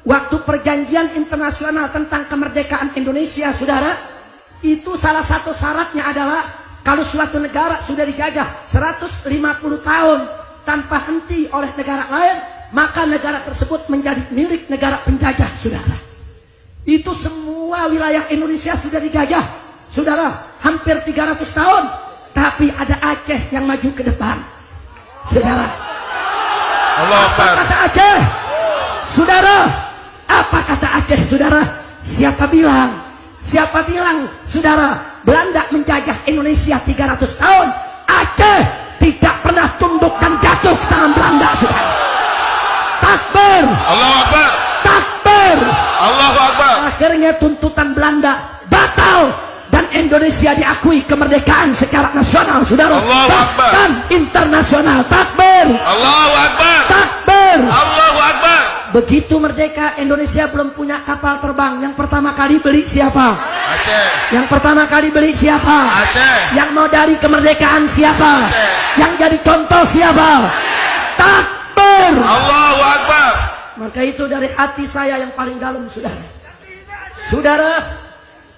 Waktu perjanjian internasional tentang kemerdekaan Indonesia, saudara, itu salah satu syaratnya adalah kalau suatu negara sudah dijajah 150 tahun tanpa henti oleh negara lain, maka negara tersebut menjadi milik negara penjajah, saudara. Itu semua wilayah Indonesia sudah dijajah, saudara, hampir 300 tahun. Tapi ada Aceh yang maju ke depan, saudara. Allah Akbar. Apa kata Aceh, saudara? Apa kata Aceh, saudara? Siapa bilang, saudara, Belanda menjajah Indonesia 300 tahun, Aceh tidak pernah tunduk dan jatuh ke tangan Belanda, saudara. Takbir. Allah Akbar. Takbir. Allahu Akbar. Akhirnya tuntutan Belanda batal dan Indonesia diakui kemerdekaan secara nasional, saudara. Allahu Akbar. Dan internasional. Takbir. Allahu Akbar. Takbir. Allahu Akbar. Begitu merdeka, Indonesia belum punya kapal terbang. Yang pertama kali beli siapa? Aceh. Yang pertama kali beli siapa? Aceh. Yang mau dari kemerdekaan siapa? Aceh. Yang jadi contoh siapa? Takbir. Allahu Akbar. Maka itu dari hati saya yang paling dalam, saudara. Saudara,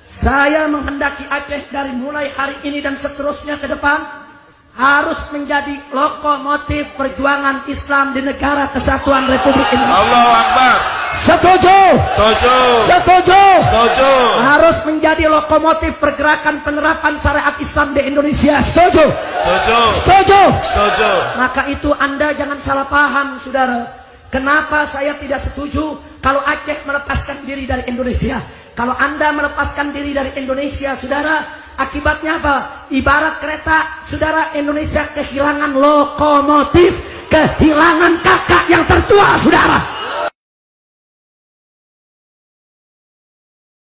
saya menghendaki Aceh dari mulai hari ini dan seterusnya ke depan harus menjadi lokomotif perjuangan Islam di negara kesatuan Republik Indonesia. Allahu Akbar. Setuju? Setuju. Setuju? Setuju. Harus menjadi lokomotif pergerakan penerapan syariat Islam di Indonesia. Setuju? Setuju. Setuju? Setuju. Maka itu Anda jangan salah paham, saudara. Kenapa saya tidak setuju kalau Aceh melepaskan diri dari Indonesia? Kalau Anda melepaskan diri dari Indonesia, saudara, akibatnya apa? Ibarat kereta, saudara, Indonesia kehilangan lokomotif, kehilangan kakak yang tertua, saudara.